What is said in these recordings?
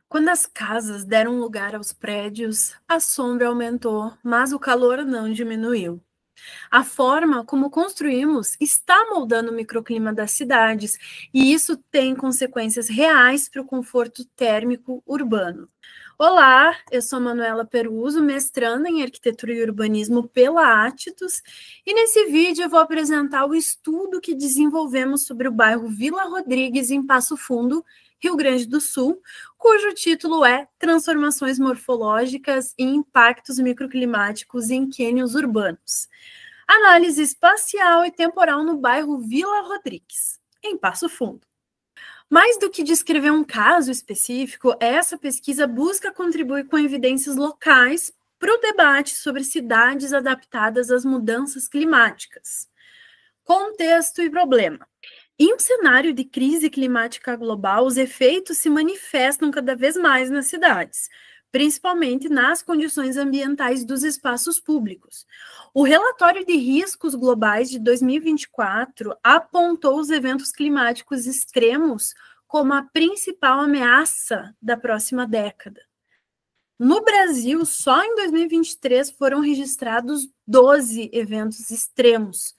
Quando as casas deram lugar aos prédios, a sombra aumentou, mas o calor não diminuiu. A forma como construímos está moldando o microclima das cidades, e isso tem consequências reais para o conforto térmico urbano. Olá, eu sou Manuela Peruso, mestranda em Arquitetura e Urbanismo pela Attitus, e nesse vídeo eu vou apresentar o estudo que desenvolvemos sobre o bairro Vila Rodrigues, em Passo Fundo, Rio Grande do Sul, cujo título é Transformações Morfológicas e Impactos Microclimáticos em Cânions Urbanos. Análise espacial e temporal no bairro Vila Rodrigues, em Passo Fundo. Mais do que descrever um caso específico, essa pesquisa busca contribuir com evidências locais para o debate sobre cidades adaptadas às mudanças climáticas. Contexto e problema. Em um cenário de crise climática global, os efeitos se manifestam cada vez mais nas cidades, principalmente nas condições ambientais dos espaços públicos. O relatório de riscos globais de 2024 apontou os eventos climáticos extremos como a principal ameaça da próxima década. No Brasil, só em 2023 foram registrados 12 eventos extremos,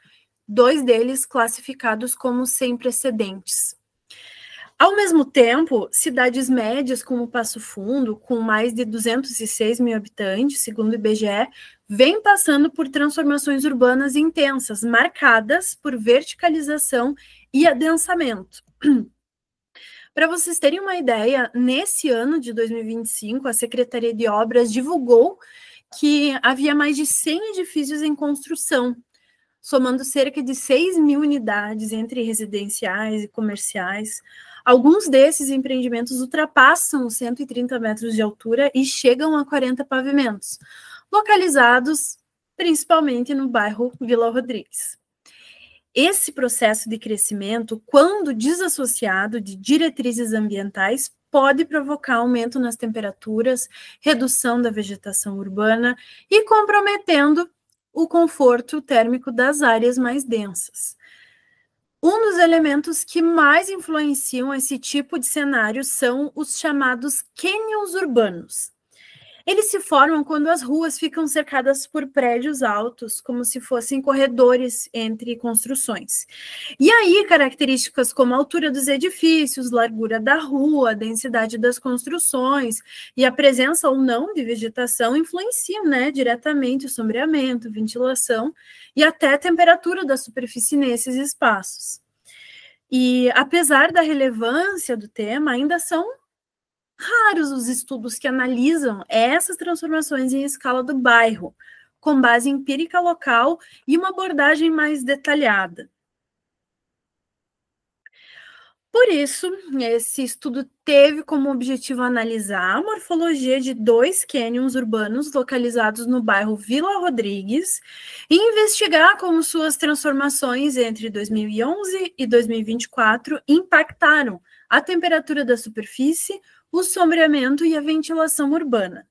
2 deles classificados como sem precedentes. Ao mesmo tempo, cidades médias como Passo Fundo, com mais de 206 mil habitantes, segundo o IBGE, vêm passando por transformações urbanas intensas, marcadas por verticalização e adensamento. Para vocês terem uma ideia, nesse ano de 2025, a Secretaria de Obras divulgou que havia mais de 100 edifícios em construção, somando cerca de 6 mil unidades entre residenciais e comerciais. Alguns desses empreendimentos ultrapassam os 130 metros de altura e chegam a 40 pavimentos, localizados principalmente no bairro Vila Rodrigues. Esse processo de crescimento, quando desassociado de diretrizes ambientais, pode provocar aumento nas temperaturas, redução da vegetação urbana e comprometendo o conforto térmico das áreas mais densas. Um dos elementos que mais influenciam esse tipo de cenário são os chamados cânions urbanos. Eles se formam quando as ruas ficam cercadas por prédios altos, como se fossem corredores entre construções. E aí, características como a altura dos edifícios, largura da rua, densidade das construções e a presença ou não de vegetação influenciam, diretamente o sombreamento, ventilação e até a temperatura da superfície nesses espaços. E, apesar da relevância do tema, ainda são raros os estudos que analisam essas transformações em escala do bairro, com base empírica local e uma abordagem mais detalhada. Por isso, esse estudo teve como objetivo analisar a morfologia de 2 cânions urbanos localizados no bairro Vila Rodrigues e investigar como suas transformações entre 2011 e 2024 impactaram a temperatura da superfície, o sombreamento e a ventilação urbana.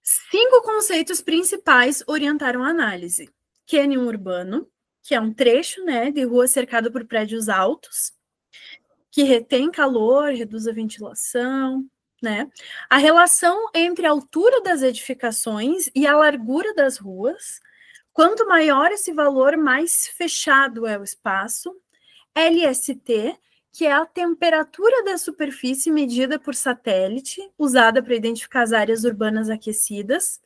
5 conceitos principais orientaram a análise. Cânion urbano, que é um trecho de rua cercado por prédios altos, que retém calor, reduz a ventilação, A relação entre a altura das edificações e a largura das ruas. Quanto maior esse valor, mais fechado é o espaço. LST, que é a temperatura da superfície medida por satélite, usada para identificar as áreas urbanas aquecidas.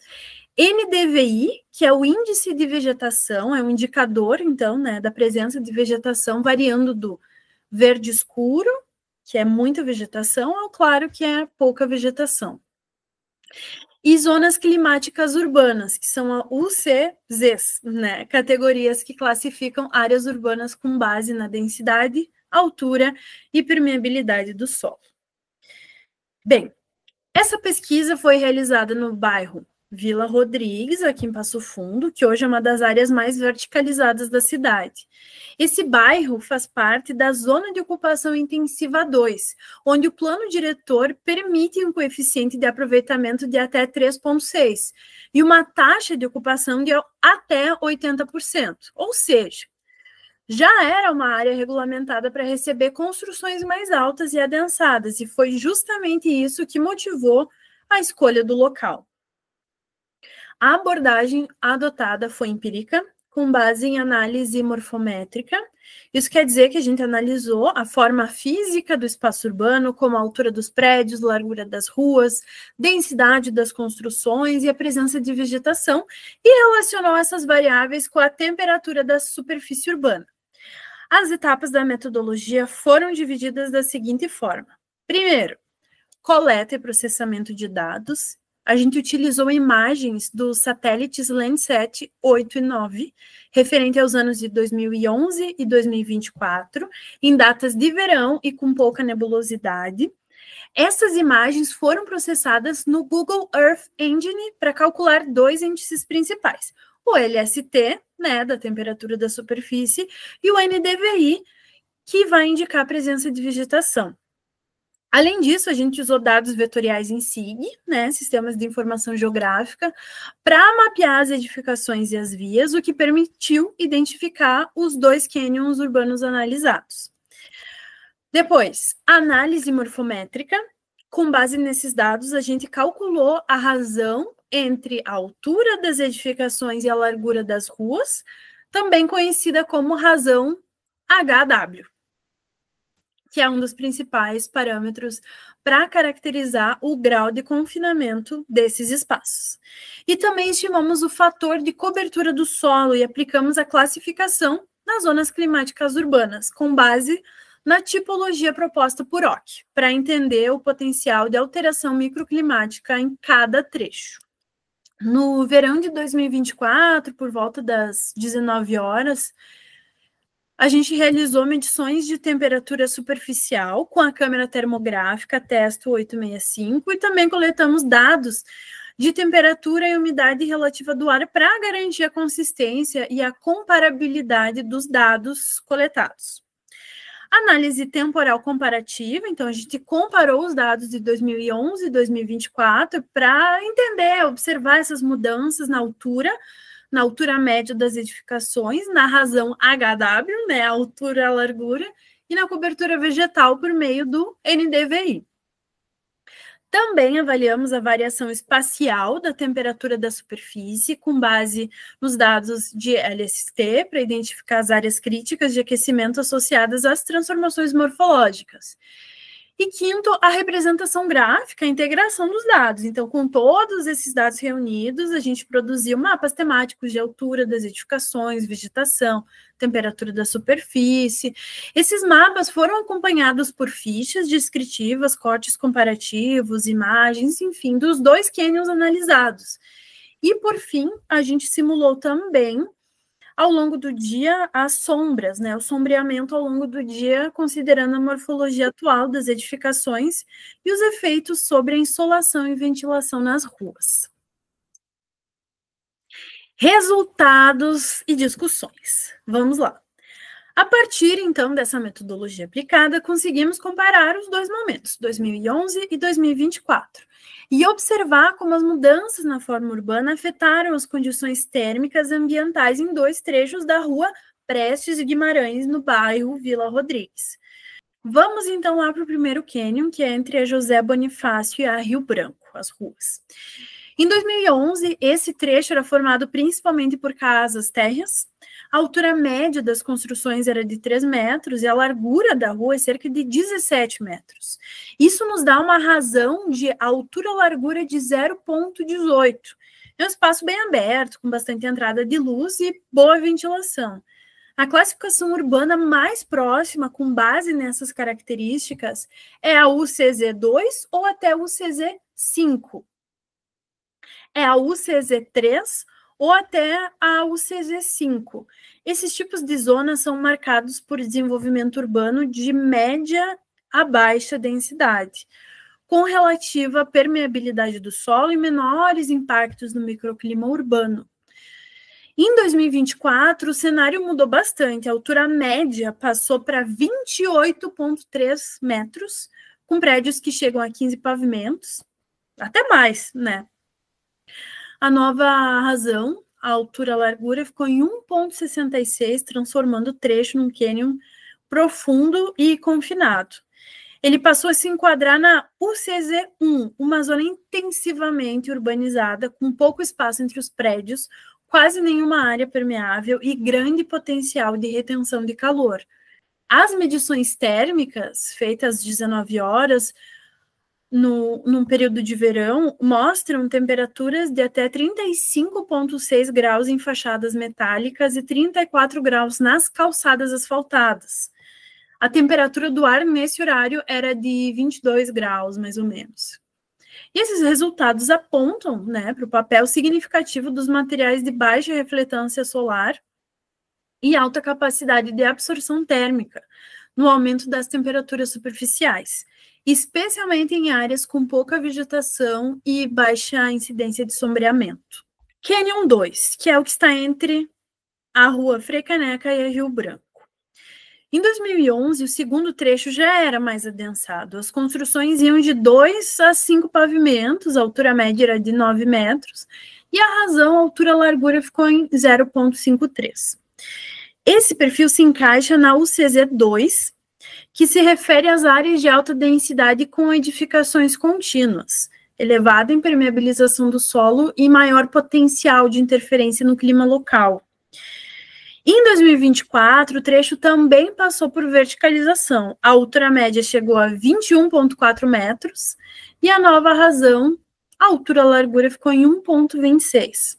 NDVI, que é o índice de vegetação, é um indicador, então, da presença de vegetação, variando do verde escuro, que é muita vegetação, ao claro, que é pouca vegetação. E zonas climáticas urbanas, que são a UCZs, categorias que classificam áreas urbanas com base na densidade, altura e permeabilidade do solo. Bem, essa pesquisa foi realizada no bairro Vila Rodrigues, aqui em Passo Fundo, que hoje é uma das áreas mais verticalizadas da cidade. Esse bairro faz parte da Zona de Ocupação Intensiva 2, onde o plano diretor permite um coeficiente de aproveitamento de até 3,6 e uma taxa de ocupação de até 80%. Ou seja, já era uma área regulamentada para receber construções mais altas e adensadas, e foi justamente isso que motivou a escolha do local. A abordagem adotada foi empírica, com base em análise morfométrica. Isso quer dizer que a gente analisou a forma física do espaço urbano, como a altura dos prédios, largura das ruas, densidade das construções e a presença de vegetação, e relacionou essas variáveis com a temperatura da superfície urbana. As etapas da metodologia foram divididas da seguinte forma. Primeiro, coleta e processamento de dados. A gente utilizou imagens dos satélites Landsat 8 e 9, referente aos anos de 2011 e 2024, em datas de verão e com pouca nebulosidade. Essas imagens foram processadas no Google Earth Engine para calcular dois índices principais, o LST, né, da temperatura da superfície, e o NDVI, que vai indicar a presença de vegetação. Além disso, a gente usou dados vetoriais em SIG, né, sistemas de informação geográfica, para mapear as edificações e as vias, o que permitiu identificar os dois cânions urbanos analisados. Depois, análise morfométrica. Com base nesses dados, a gente calculou a razão entre a altura das edificações e a largura das ruas, também conhecida como razão HW, que é um dos principais parâmetros para caracterizar o grau de confinamento desses espaços. E também estimamos o fator de cobertura do solo e aplicamos a classificação nas zonas climáticas urbanas, com base na tipologia proposta por OC, para entender o potencial de alteração microclimática em cada trecho. No verão de 2024, por volta das 19 horas, a gente realizou medições de temperatura superficial com a câmera termográfica Testo 865 e também coletamos dados de temperatura e umidade relativa do ar para garantir a consistência e a comparabilidade dos dados coletados. Análise temporal comparativa, então a gente comparou os dados de 2011 e 2024 para entender, observar essas mudanças na altura média das edificações, na razão HW, né, a altura, a largura, e na cobertura vegetal por meio do NDVI. Também avaliamos a variação espacial da temperatura da superfície, com base nos dados de LST, para identificar as áreas críticas de aquecimento associadas às transformações morfológicas. E quinto, a representação gráfica, a integração dos dados. Então, com todos esses dados reunidos, a gente produziu mapas temáticos de altura das edificações, vegetação, temperatura da superfície. Esses mapas foram acompanhados por fichas descritivas, cortes comparativos, imagens, enfim, dos dois cânions analisados. E, por fim, a gente simulou também ao longo do dia as sombras, né, o sombreamento ao longo do dia, considerando a morfologia atual das edificações e os efeitos sobre a insolação e ventilação nas ruas. Resultados e discussões. Vamos lá. A partir, então, dessa metodologia aplicada, conseguimos comparar os dois momentos, 2011 e 2024, e observar como as mudanças na forma urbana afetaram as condições térmicas ambientais em dois trechos da rua Prestes e Guimarães, no bairro Vila Rodrigues. Vamos, então, lá para o primeiro cânion, que é entre a José Bonifácio e a Rio Branco, as ruas. Em 2011, esse trecho era formado principalmente por casas térreas. A altura média das construções era de 3 metros e a largura da rua é cerca de 17 metros. Isso nos dá uma razão de altura-largura de 0,18. É um espaço bem aberto, com bastante entrada de luz e boa ventilação. A classificação urbana mais próxima, com base nessas características, é a UCZ2 ou até a UCZ5. É a UCZ3 ou até a UCZ5. Esses tipos de zonas são marcados por desenvolvimento urbano de média a baixa densidade, com relativa permeabilidade do solo e menores impactos no microclima urbano. Em 2024, o cenário mudou bastante. A altura média passou para 28,3 metros, com prédios que chegam a 15 pavimentos, até mais, né? A nova razão a altura-largura ficou em 1,66, transformando o trecho num cânion profundo e confinado. Ele passou a se enquadrar na UCZ-1, uma zona intensivamente urbanizada, com pouco espaço entre os prédios, quase nenhuma área permeável e grande potencial de retenção de calor. As medições térmicas, feitas às 19 horas, num período de verão, mostram temperaturas de até 35,6 graus em fachadas metálicas e 34 graus nas calçadas asfaltadas. A temperatura do ar nesse horário era de 22 graus, mais ou menos. E esses resultados apontam, né, para o papel significativo dos materiais de baixa refletância solar e alta capacidade de absorção térmica no aumento das temperaturas superficiais, especialmente em áreas com pouca vegetação e baixa incidência de sombreamento. Canyon 2, que é o que está entre a Rua Frei Caneca e a Rio Branco. Em 2011, o segundo trecho já era mais adensado. As construções iam de 2 a 5 pavimentos, a altura média era de 9 metros, e a razão, a altura-largura ficou em 0,53. Esse perfil se encaixa na UCZ2, que se refere às áreas de alta densidade com edificações contínuas, elevada impermeabilização do solo e maior potencial de interferência no clima local. Em 2024, o trecho também passou por verticalização. A altura média chegou a 21,4 metros e a nova razão, a altura-largura ficou em 1,26.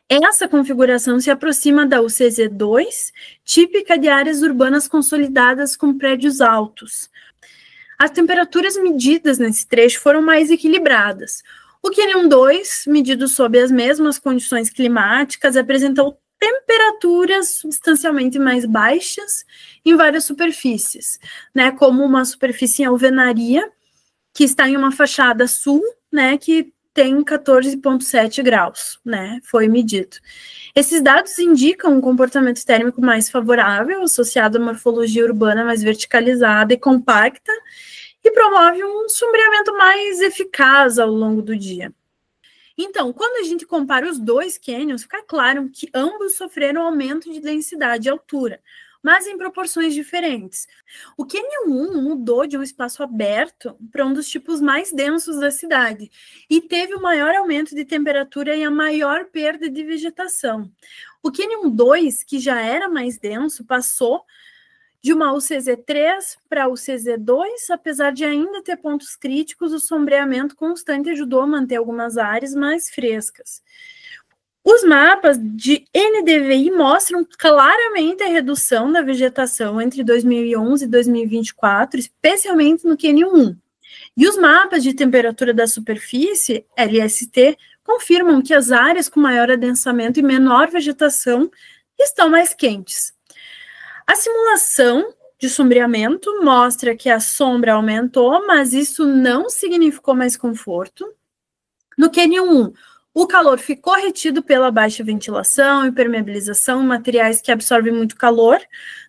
Essa configuração se aproxima da UCZ2, típica de áreas urbanas consolidadas com prédios altos. As temperaturas medidas nesse trecho foram mais equilibradas. O Canyon 2, medido sob as mesmas condições climáticas, apresentou temperaturas substancialmente mais baixas em várias superfícies, né, como uma superfície em alvenaria, que está em uma fachada sul, né, que tem 14,7 graus, né, foi medido. Esses dados indicam um comportamento térmico mais favorável, associado à morfologia urbana mais verticalizada e compacta, e promove um sombreamento mais eficaz ao longo do dia. Então, quando a gente compara os dois cânions, fica claro que ambos sofreram aumento de densidade e altura, mas em proporções diferentes. O Canyon 1 mudou de um espaço aberto para um dos tipos mais densos da cidade e teve o maior aumento de temperatura e a maior perda de vegetação. O Canyon 2, que já era mais denso, passou de uma UCZ3 para a UCZ2, apesar de ainda ter pontos críticos, o sombreamento constante ajudou a manter algumas áreas mais frescas. Os mapas de NDVI mostram claramente a redução da vegetação entre 2011 e 2024, especialmente no Canyon 1. E os mapas de temperatura da superfície, LST, confirmam que as áreas com maior adensamento e menor vegetação estão mais quentes. A simulação de sombreamento mostra que a sombra aumentou, mas isso não significou mais conforto. No Canyon 1, o calor ficou retido pela baixa ventilação, impermeabilização, materiais que absorvem muito calor.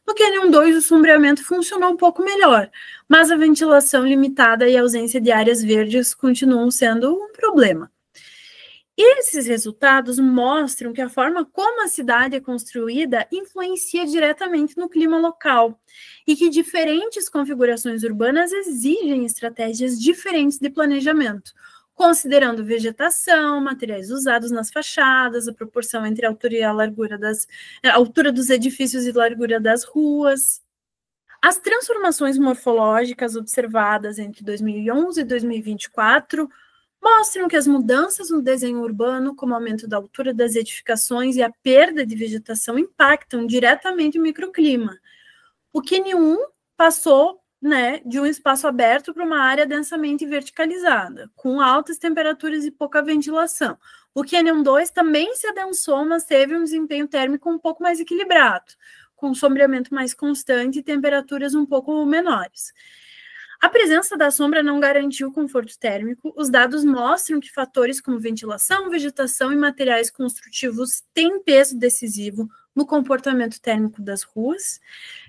No Canyon 2, o sombreamento funcionou um pouco melhor, mas a ventilação limitada e a ausência de áreas verdes continuam sendo um problema. E esses resultados mostram que a forma como a cidade é construída influencia diretamente no clima local e que diferentes configurações urbanas exigem estratégias diferentes de planejamento, considerando vegetação, materiais usados nas fachadas, a proporção entre a altura e a largura a altura dos edifícios e largura das ruas. As transformações morfológicas observadas entre 2011 e 2024 mostram que as mudanças no desenho urbano, como o aumento da altura das edificações e a perda de vegetação, impactam diretamente o microclima. O Canyon 1 passou, né, de um espaço aberto para uma área densamente verticalizada, com altas temperaturas e pouca ventilação. O Canyon 2 também se adensou, mas teve um desempenho térmico um pouco mais equilibrado, com sombreamento mais constante e temperaturas um pouco menores. A presença da sombra não garantiu conforto térmico. Os dados mostram que fatores como ventilação, vegetação e materiais construtivos têm peso decisivo no comportamento térmico das ruas.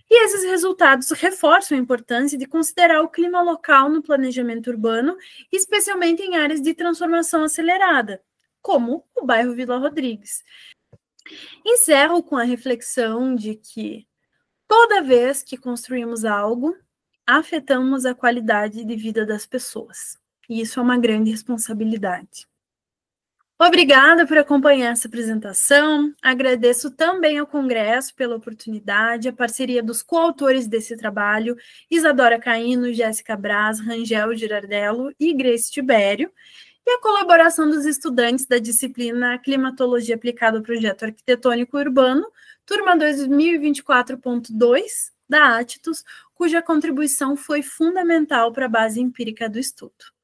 E esses resultados reforçam a importância de considerar o clima local no planejamento urbano, especialmente em áreas de transformação acelerada, como o bairro Vila Rodrigues. Encerro com a reflexão de que toda vez que construímos algo, afetamos a qualidade de vida das pessoas. E isso é uma grande responsabilidade. Obrigada por acompanhar essa apresentação. Agradeço também ao Congresso pela oportunidade, a parceria dos coautores desse trabalho, Isadora Caíno, Jéssica Braz, Rangel Girardello e Grace Tibério, e a colaboração dos estudantes da disciplina Climatologia aplicada ao Projeto Arquitetônico Urbano, turma 2024.2 da ATITUS, cuja contribuição foi fundamental para a base empírica do estudo.